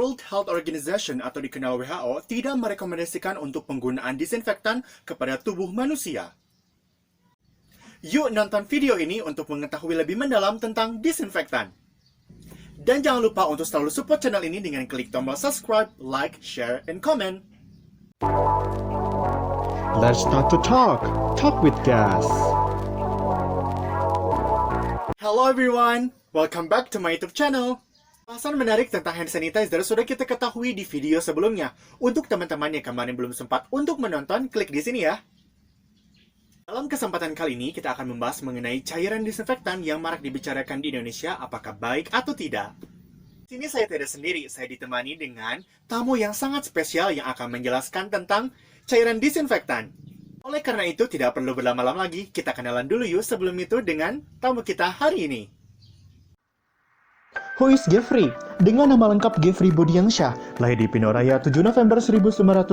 World Health Organization atau dikenal WHO tidak merekomendasikan untuk penggunaan disinfektan kepada tubuh manusia. Yuk nonton video ini untuk mengetahui lebih mendalam tentang disinfektan. Dan jangan lupa untuk selalu support channel ini dengan klik tombol subscribe, like, share, and comment. Let's start to talk. Talk with gas. Hello everyone, welcome back to my YouTube channel. Bahasan menarik tentang hand sanitizer sudah kita ketahui di video sebelumnya. Untuk teman-teman yang kemarin belum sempat untuk menonton, klik di sini ya. Dalam kesempatan kali ini, kita akan membahas mengenai cairan disinfektan yang marak dibicarakan di Indonesia, apakah baik atau tidak. Di sini saya tidak sendiri, saya ditemani dengan tamu yang sangat spesial yang akan menjelaskan tentang cairan disinfektan. Oleh karena itu, tidak perlu berlama-lama lagi, kita kenalan dulu yuk sebelum itu dengan tamu kita hari ini. Who is Geoffrey? Dengan nama lengkap Geoffrey Budiansyah, lahir di Pinoraya 7 November 1999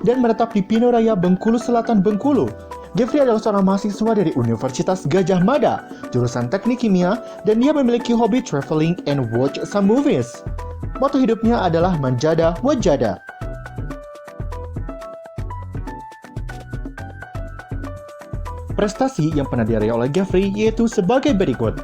dan menetap di Pinoraya, Bengkulu Selatan, Bengkulu. Geoffrey adalah seorang mahasiswa dari Universitas Gadjah Mada, jurusan Teknik Kimia, dan dia memiliki hobi traveling and watch some movies. Moto hidupnya adalah Manjada Wajada. Prestasi yang pernah diraih oleh Geoffrey yaitu sebagai berikut.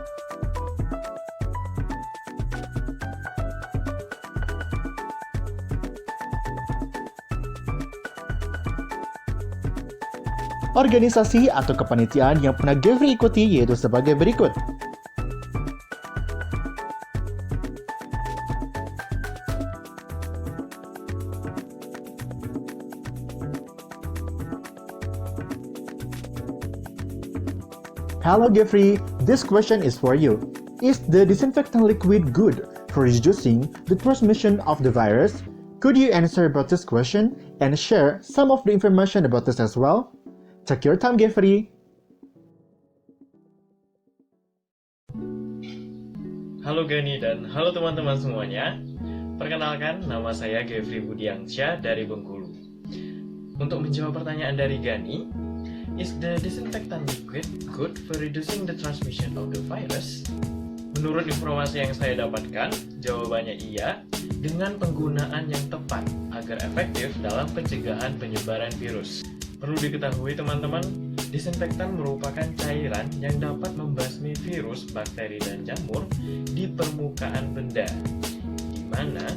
Organisasi atau kepanitiaan yang pernah Geoffrey ikuti yaitu sebagai berikut. Hello Geoffrey, this question is for you. Is the disinfectant liquid good for reducing the transmission of the virus? Could you answer about this question and share some of the information about this as well? Take your time, Geoffrey. Halo Gani dan halo teman-teman semuanya. Perkenalkan, nama saya Geoffrey Budiansyah dari Bengkulu. Untuk menjawab pertanyaan dari Gani, is the disinfectant liquid good for reducing the transmission of the virus? Menurut informasi yang saya dapatkan, jawabannya iya, dengan penggunaan yang tepat agar efektif dalam pencegahan penyebaran virus. Perlu diketahui teman-teman, disinfektan merupakan cairan yang dapat membasmi virus, bakteri, dan jamur di permukaan benda, di mana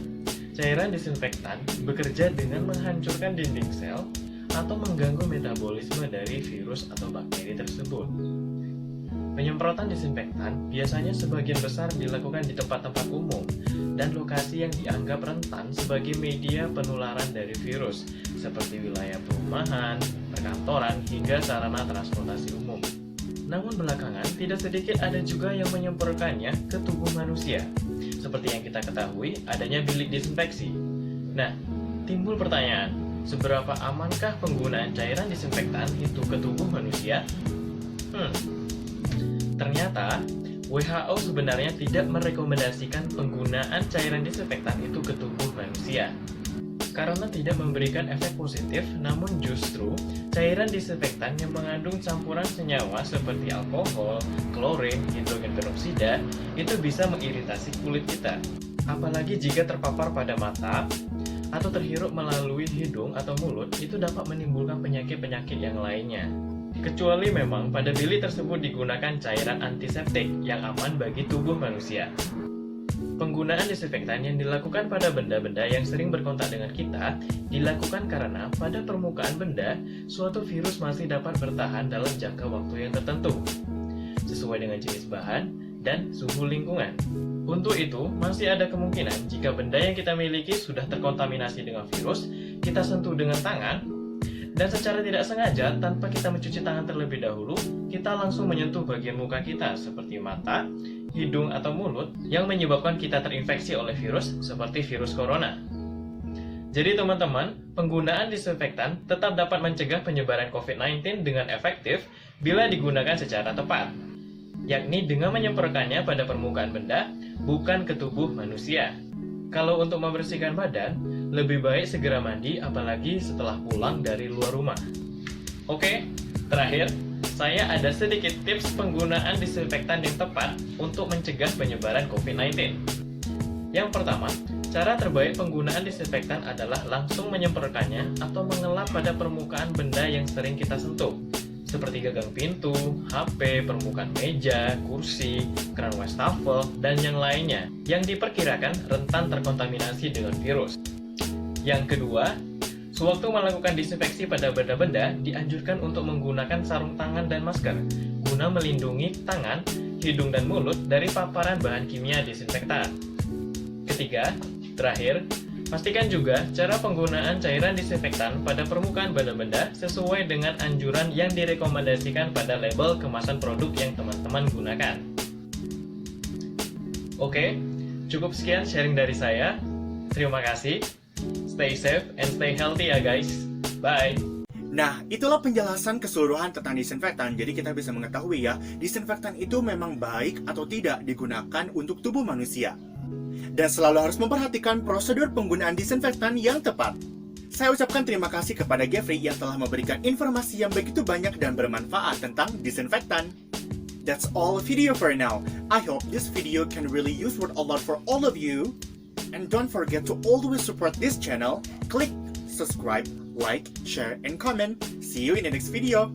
cairan disinfektan bekerja dengan menghancurkan dinding sel atau mengganggu metabolisme dari virus atau bakteri tersebut. Penyemprotan disinfektan biasanya sebagian besar dilakukan di tempat-tempat umum dan lokasi yang dianggap rentan sebagai media penularan dari virus, seperti wilayah perumahan, perkantoran, hingga sarana transportasi umum. Namun belakangan, tidak sedikit ada juga yang menyemprotkannya ke tubuh manusia. Seperti yang kita ketahui, adanya bilik disinfeksi. Nah, timbul pertanyaan, seberapa amankah penggunaan cairan disinfektan itu ke tubuh manusia? Ternyata, WHO sebenarnya tidak merekomendasikan penggunaan cairan disinfektan itu ke tubuh manusia. Karena tidak memberikan efek positif, namun justru cairan disinfektan yang mengandung campuran senyawa seperti alkohol, klorin, hidrogen peroksida itu bisa mengiritasi kulit kita. Apalagi jika terpapar pada mata atau terhirup melalui hidung atau mulut, itu dapat menimbulkan penyakit-penyakit yang lainnya. Kecuali memang pada bilik tersebut digunakan cairan antiseptik yang aman bagi tubuh manusia. Penggunaan disinfektan yang dilakukan pada benda-benda yang sering berkontak dengan kita dilakukan karena pada permukaan benda, suatu virus masih dapat bertahan dalam jangka waktu yang tertentu, sesuai dengan jenis bahan dan suhu lingkungan. Untuk itu, masih ada kemungkinan jika benda yang kita miliki sudah terkontaminasi dengan virus, kita sentuh dengan tangan, dan secara tidak sengaja, tanpa kita mencuci tangan terlebih dahulu, kita langsung menyentuh bagian muka kita seperti mata, hidung, atau mulut yang menyebabkan kita terinfeksi oleh virus seperti virus corona. Jadi teman-teman, penggunaan disinfektan tetap dapat mencegah penyebaran COVID-19 dengan efektif bila digunakan secara tepat, yakni dengan menyemprotkannya pada permukaan benda, bukan ke tubuh manusia. Kalau untuk membersihkan badan, lebih baik segera mandi, apalagi setelah pulang dari luar rumah. Oke, terakhir, saya ada sedikit tips penggunaan disinfektan yang tepat untuk mencegah penyebaran COVID-19. Yang pertama, cara terbaik penggunaan disinfektan adalah langsung menyemprotkannya atau mengelap pada permukaan benda yang sering kita sentuh, seperti gagang pintu, HP, permukaan meja, kursi, keran wastafel, dan yang lainnya yang diperkirakan rentan terkontaminasi dengan virus. Yang kedua, sewaktu melakukan disinfeksi pada benda-benda, dianjurkan untuk menggunakan sarung tangan dan masker guna melindungi tangan, hidung, dan mulut dari paparan bahan kimia disinfektan. Ketiga, terakhir, pastikan juga cara penggunaan cairan disinfektan pada permukaan benda-benda sesuai dengan anjuran yang direkomendasikan pada label kemasan produk yang teman-teman gunakan. Oke, cukup sekian sharing dari saya. Terima kasih. Stay safe and stay healthy ya guys. Bye. Nah, itulah penjelasan keseluruhan tentang disinfektan. Jadi kita bisa mengetahui ya, disinfektan itu memang baik atau tidak digunakan untuk tubuh manusia. Dan selalu harus memperhatikan prosedur penggunaan disinfektan yang tepat. Saya ucapkan terima kasih kepada Geoffrey yang telah memberikan informasi yang begitu banyak dan bermanfaat tentang disinfektan. That's all video for now. I hope this video can really useful a lot for all of you. And don't forget to always support this channel. Click subscribe, like, share, and comment. See you in the next video.